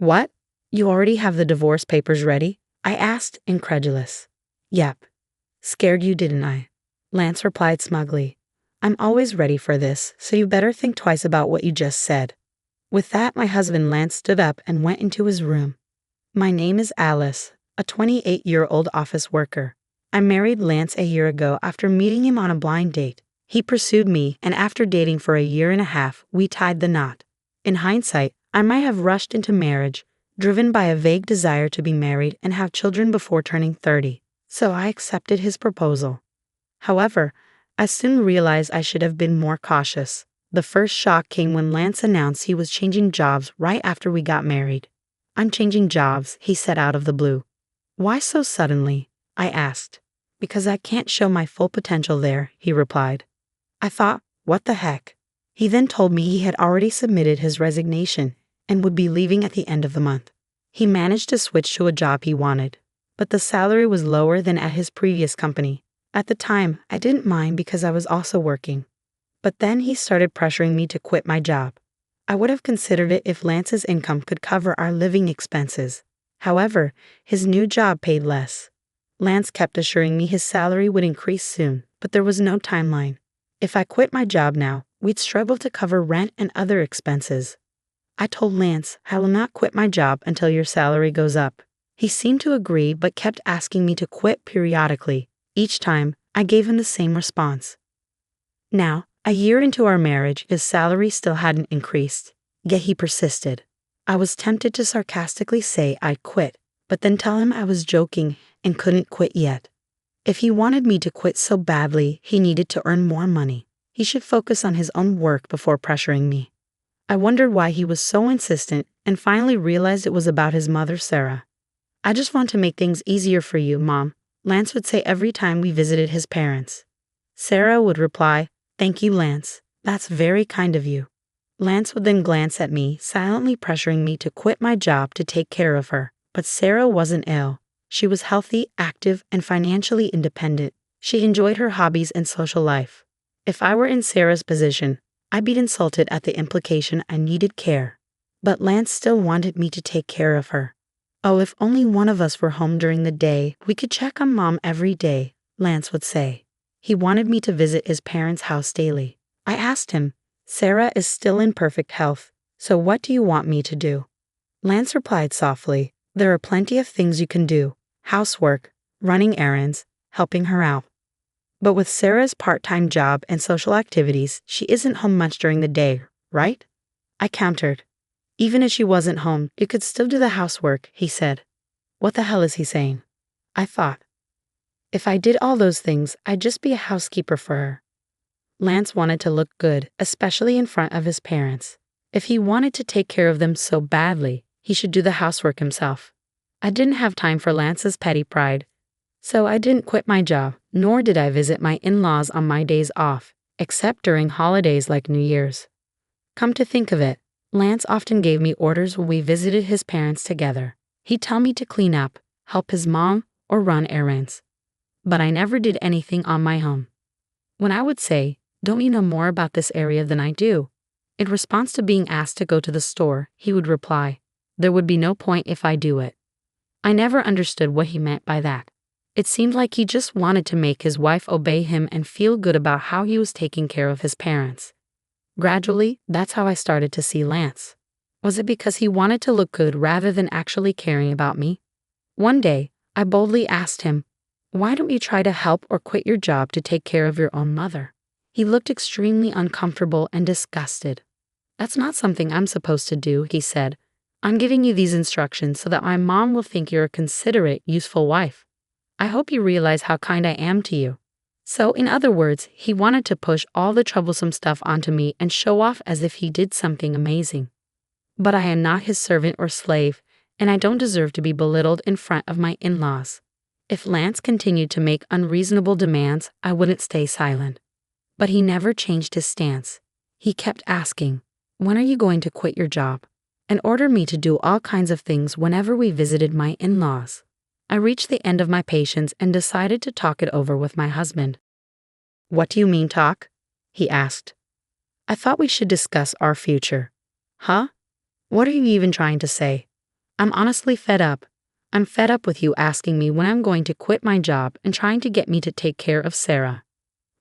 What? You already have the divorce papers ready? I asked, incredulous. Yep. Scared you, didn't I? Lance replied smugly. I'm always ready for this, so you better think twice about what you just said. With that, my husband Lance stood up and went into his room. My name is Alice, a 28-year-old office worker. I married Lance a year ago after meeting him on a blind date. He pursued me, and after dating for a year and a half, we tied the knot. In hindsight, I might have rushed into marriage, driven by a vague desire to be married and have children before turning 30, so I accepted his proposal. However, I soon realized I should have been more cautious. The first shock came when Lance announced he was changing jobs right after we got married. I'm changing jobs, he said out of the blue. Why so suddenly? I asked. Because I can't show my full potential there, he replied. I thought, what the heck? He then told me he had already submitted his resignation and would be leaving at the end of the month. He managed to switch to a job he wanted, but the salary was lower than at his previous company. At the time, I didn't mind because I was also working. But then he started pressuring me to quit my job. I would have considered it if Lance's income could cover our living expenses. However, his new job paid less. Lance kept assuring me his salary would increase soon, but there was no timeline. If I quit my job now, we'd struggle to cover rent and other expenses. I told Lance, I will not quit my job until your salary goes up. He seemed to agree but kept asking me to quit periodically. Each time, I gave him the same response. Now, a year into our marriage, his salary still hadn't increased, yet he persisted. I was tempted to sarcastically say I'd quit, but then tell him I was joking and couldn't quit yet. If he wanted me to quit so badly, he needed to earn more money. He should focus on his own work before pressuring me. I wondered why he was so insistent and finally realized it was about his mother, Sarah. I just want to make things easier for you, Mom, Lance would say every time we visited his parents. Sarah would reply, Thank you, Lance. That's very kind of you. Lance would then glance at me, silently pressuring me to quit my job to take care of her. But Sarah wasn't ill. She was healthy, active, and financially independent. She enjoyed her hobbies and social life. If I were in Sarah's position, I'd be insulted at the implication I needed care. But Lance still wanted me to take care of her. Oh, if only one of us were home during the day, we could check on Mom every day, Lance would say. He wanted me to visit his parents' house daily. I asked him, Sarah is still in perfect health, so what do you want me to do? Lance replied softly, There are plenty of things you can do. Housework, running errands, helping her out. But with Sarah's part-time job and social activities, she isn't home much during the day, right? I countered. Even if she wasn't home, you could still do the housework, he said. What the hell is he saying? I thought. If I did all those things, I'd just be a housekeeper for her. Lance wanted to look good, especially in front of his parents. If he wanted to take care of them so badly, he should do the housework himself. I didn't have time for Lance's petty pride, so I didn't quit my job, nor did I visit my in-laws on my days off, except during holidays like New Year's. Come to think of it, Lance often gave me orders when we visited his parents together. He'd tell me to clean up, help his mom, or run errands. But I never did anything on my own. When I would say, Don't you know more about this area than I do? In response to being asked to go to the store, he would reply, There would be no point if I do it. I never understood what he meant by that. It seemed like he just wanted to make his wife obey him and feel good about how he was taking care of his parents. Gradually, that's how I started to see Lance. Was it because he wanted to look good rather than actually caring about me? One day, I boldly asked him, Why don't you try to help or quit your job to take care of your own mother? He looked extremely uncomfortable and disgusted. That's not something I'm supposed to do, he said. I'm giving you these instructions so that my mom will think you're a considerate, useful wife. I hope you realize how kind I am to you. So, in other words, he wanted to push all the troublesome stuff onto me and show off as if he did something amazing. But I am not his servant or slave, and I don't deserve to be belittled in front of my in-laws. If Lance continued to make unreasonable demands, I wouldn't stay silent. But he never changed his stance. He kept asking, When are you going to quit your job? And ordered me to do all kinds of things whenever we visited my in-laws. I reached the end of my patience and decided to talk it over with my husband. What do you mean talk? He asked. I thought we should discuss our future. Huh? What are you even trying to say? I'm honestly fed up. I'm fed up with you asking me when I'm going to quit my job and trying to get me to take care of Sarah.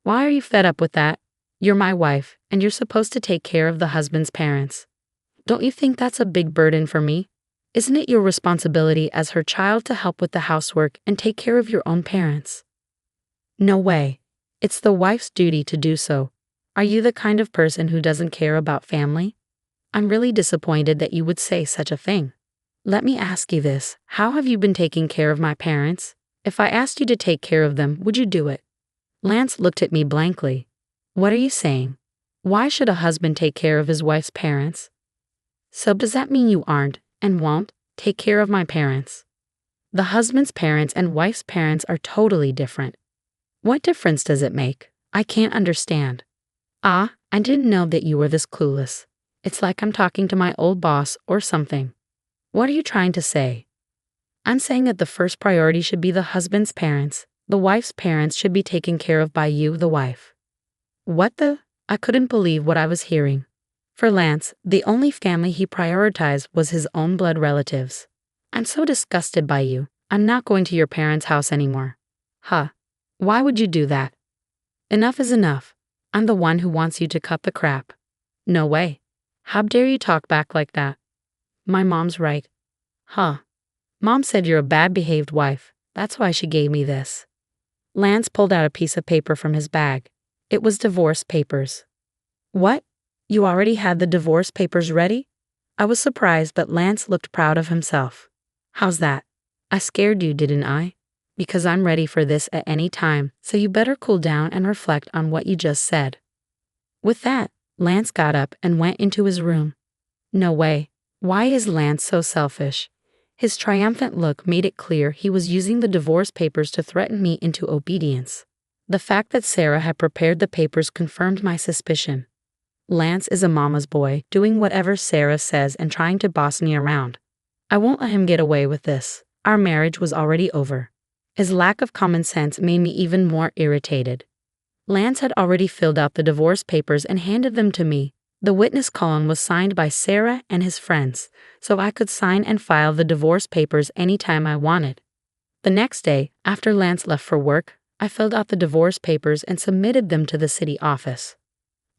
Why are you fed up with that? You're my wife, and you're supposed to take care of the husband's parents. Don't you think that's a big burden for me? Isn't it your responsibility as her child to help with the housework and take care of your own parents? No way. It's the wife's duty to do so. Are you the kind of person who doesn't care about family? I'm really disappointed that you would say such a thing. Let me ask you this, how have you been taking care of my parents? If I asked you to take care of them, would you do it? Lance looked at me blankly. What are you saying? Why should a husband take care of his wife's parents? So does that mean you aren't, and won't, take care of my parents? The husband's parents and wife's parents are totally different. What difference does it make? I can't understand. Ah, I didn't know that you were this clueless. It's like I'm talking to my old boss or something. What are you trying to say? I'm saying that the first priority should be the husband's parents. The wife's parents should be taken care of by you, the wife. What the? I couldn't believe what I was hearing. For Lance, the only family he prioritized was his own blood relatives. I'm so disgusted by you. I'm not going to your parents' house anymore. Huh. Why would you do that? Enough is enough. I'm the one who wants you to cut the crap. No way. How dare you talk back like that? My mom's right. Huh. Mom said you're a bad-behaved wife. That's why she gave me this. Lance pulled out a piece of paper from his bag. It was divorce papers. What? You already had the divorce papers ready? I was surprised, but Lance looked proud of himself. How's that? I scared you, didn't I? Because I'm ready for this at any time, so you better cool down and reflect on what you just said. With that, Lance got up and went into his room. No way. Why is Lance so selfish? His triumphant look made it clear he was using the divorce papers to threaten me into obedience. The fact that Sarah had prepared the papers confirmed my suspicion. Lance is a mama's boy, doing whatever Sarah says and trying to boss me around. I won't let him get away with this. Our marriage was already over. His lack of common sense made me even more irritated. Lance had already filled out the divorce papers and handed them to me. The witness column was signed by Sarah and his friends, so I could sign and file the divorce papers anytime I wanted. The next day, after Lance left for work, I filled out the divorce papers and submitted them to the city office.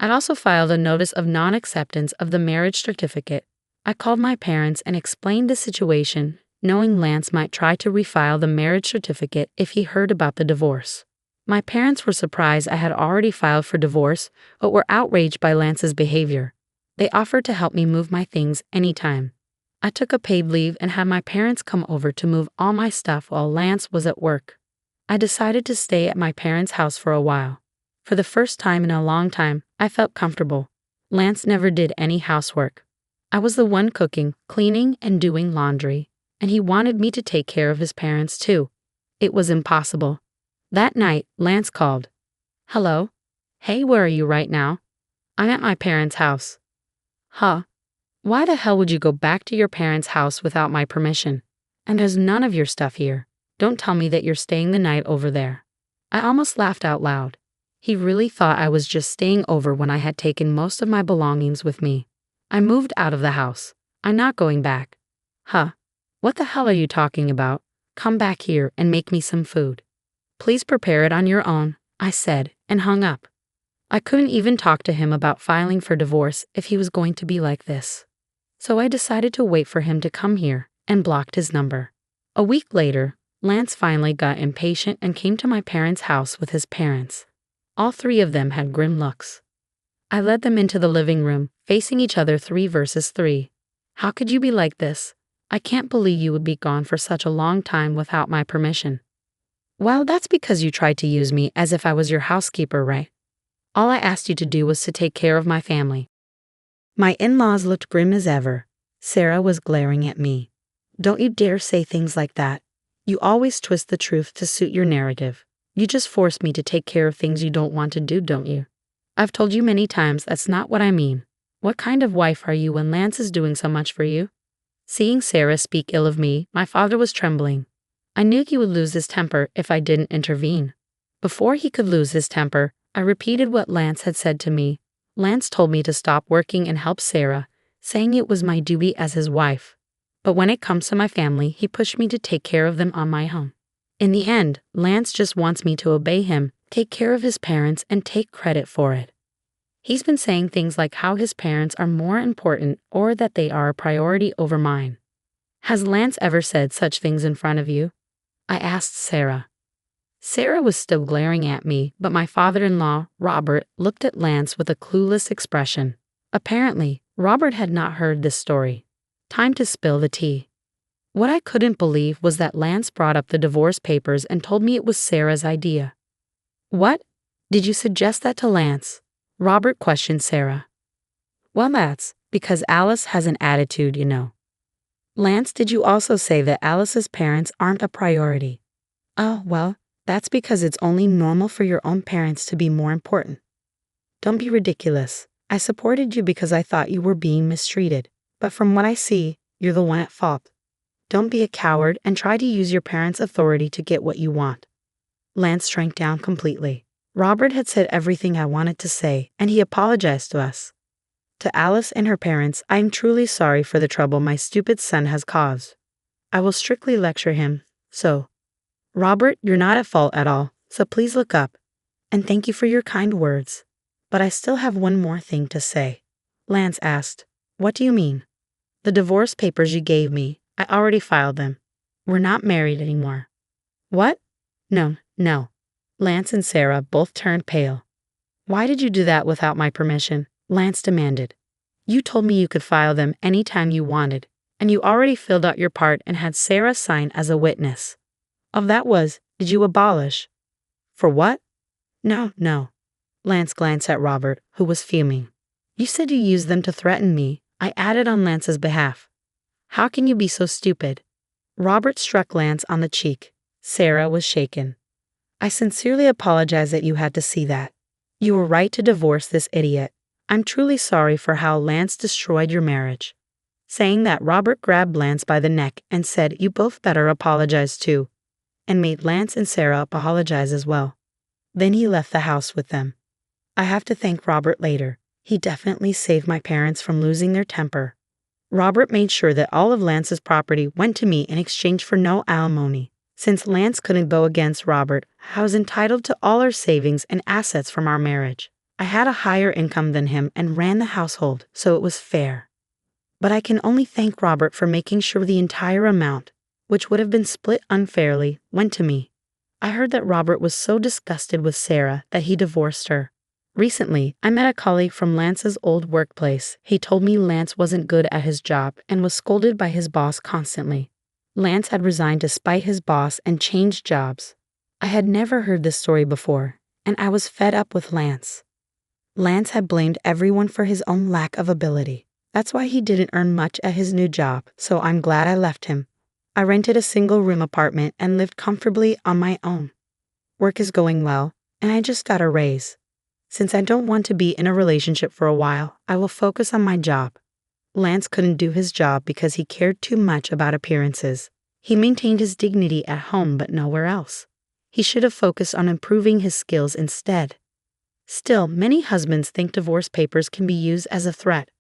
I'd also filed a notice of non-acceptance of the marriage certificate. I called my parents and explained the situation, knowing Lance might try to refile the marriage certificate if he heard about the divorce. My parents were surprised I had already filed for divorce, but were outraged by Lance's behavior. They offered to help me move my things anytime. I took a paid leave and had my parents come over to move all my stuff while Lance was at work. I decided to stay at my parents' house for a while. For the first time in a long time, I felt comfortable. Lance never did any housework. I was the one cooking, cleaning, and doing laundry, and he wanted me to take care of his parents too. It was impossible. That night, Lance called. Hello? Hey, where are you right now? I'm at my parents' house. Huh? Why the hell would you go back to your parents' house without my permission? And there's none of your stuff here. Don't tell me that you're staying the night over there. I almost laughed out loud. He really thought I was just staying over when I had taken most of my belongings with me. I moved out of the house. I'm not going back. Huh? What the hell are you talking about? Come back here and make me some food. Please prepare it on your own, I said, and hung up. I couldn't even talk to him about filing for divorce if he was going to be like this. So I decided to wait for him to come here and blocked his number. A week later, Lance finally got impatient and came to my parents' house with his parents. All three of them had grim looks. I led them into the living room, facing each other 3 versus 3. How could you be like this? I can't believe you would be gone for such a long time without my permission. Well, that's because you tried to use me as if I was your housekeeper, right? All I asked you to do was to take care of my family. My in-laws looked grim as ever. Sarah was glaring at me. Don't you dare say things like that. You always twist the truth to suit your narrative. You just force me to take care of things you don't want to do, don't you? I've told you many times that's not what I mean. What kind of wife are you when Lance is doing so much for you? Seeing Sarah speak ill of me, my father was trembling. I knew he would lose his temper if I didn't intervene. Before he could lose his temper, I repeated what Lance had said to me. Lance told me to stop working and help Sarah, saying it was my duty as his wife. But when it comes to my family, he pushed me to take care of them on my own. In the end, Lance just wants me to obey him, take care of his parents, and take credit for it. He's been saying things like how his parents are more important or that they are a priority over mine. Has Lance ever said such things in front of you? I asked Sarah. Sarah was still glaring at me, but my father-in-law, Robert, looked at Lance with a clueless expression. Apparently, Robert had not heard this story. Time to spill the tea. What I couldn't believe was that Lance brought up the divorce papers and told me it was Sarah's idea. What? Did you suggest that to Lance? Robert questioned Sarah. Well, that's because Alice has an attitude, you know. Lance, did you also say that Alice's parents aren't a priority? Oh, well, that's because it's only normal for your own parents to be more important. Don't be ridiculous. I supported you because I thought you were being mistreated, but from what I see, you're the one at fault. Don't be a coward and try to use your parents' authority to get what you want. Lance shrank down completely. Robert had said everything I wanted to say, and he apologized to us. To Alice and her parents, I am truly sorry for the trouble my stupid son has caused. I will strictly lecture him, so. Robert, you're not at fault at all, so please look up. And thank you for your kind words. But I still have one more thing to say. Lance asked, What do you mean? The divorce papers you gave me, I already filed them. We're not married anymore. What? No. Lance and Sarah both turned pale. Why did you do that without my permission? Lance demanded. You told me you could file them anytime you wanted, and you already filled out your part and had Sarah sign as a witness. Of that was, did you abolish? For what? No. Lance glanced at Robert, who was fuming. You said you used them to threaten me. I added on Lance's behalf. How can you be so stupid? Robert struck Lance on the cheek. Sarah was shaken. I sincerely apologize that you had to see that. You were right to divorce this idiot. I'm truly sorry for how Lance destroyed your marriage. Saying that, Robert grabbed Lance by the neck and said, You both better apologize too, and made Lance and Sarah apologize as well. Then he left the house with them. I have to thank Robert later. He definitely saved my parents from losing their temper. Robert made sure that all of Lance's property went to me in exchange for no alimony. Since Lance couldn't go against Robert, I was entitled to all our savings and assets from our marriage. I had a higher income than him and ran the household, so it was fair. But I can only thank Robert for making sure the entire amount, which would have been split unfairly, went to me. I heard that Robert was so disgusted with Sarah that he divorced her. Recently, I met a colleague from Lance's old workplace. He told me Lance wasn't good at his job and was scolded by his boss constantly. Lance had resigned to spite his boss and changed jobs. I had never heard this story before, and I was fed up with Lance. Lance had blamed everyone for his own lack of ability. That's why he didn't earn much at his new job, so I'm glad I left him. I rented a single-room apartment and lived comfortably on my own. Work is going well, and I just got a raise. Since I don't want to be in a relationship for a while, I will focus on my job. Lance couldn't do his job because he cared too much about appearances. He maintained his dignity at home but nowhere else. He should have focused on improving his skills instead. Still, many husbands think divorce papers can be used as a threat.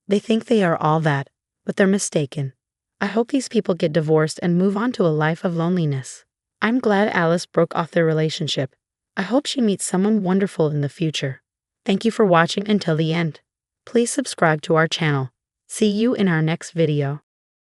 They think they are all that, but they're mistaken. I hope these people get divorced and move on to a life of loneliness. I'm glad Alice broke off their relationship. I hope she meets someone wonderful in the future. Thank you for watching until the end. Please subscribe to our channel. See you in our next video.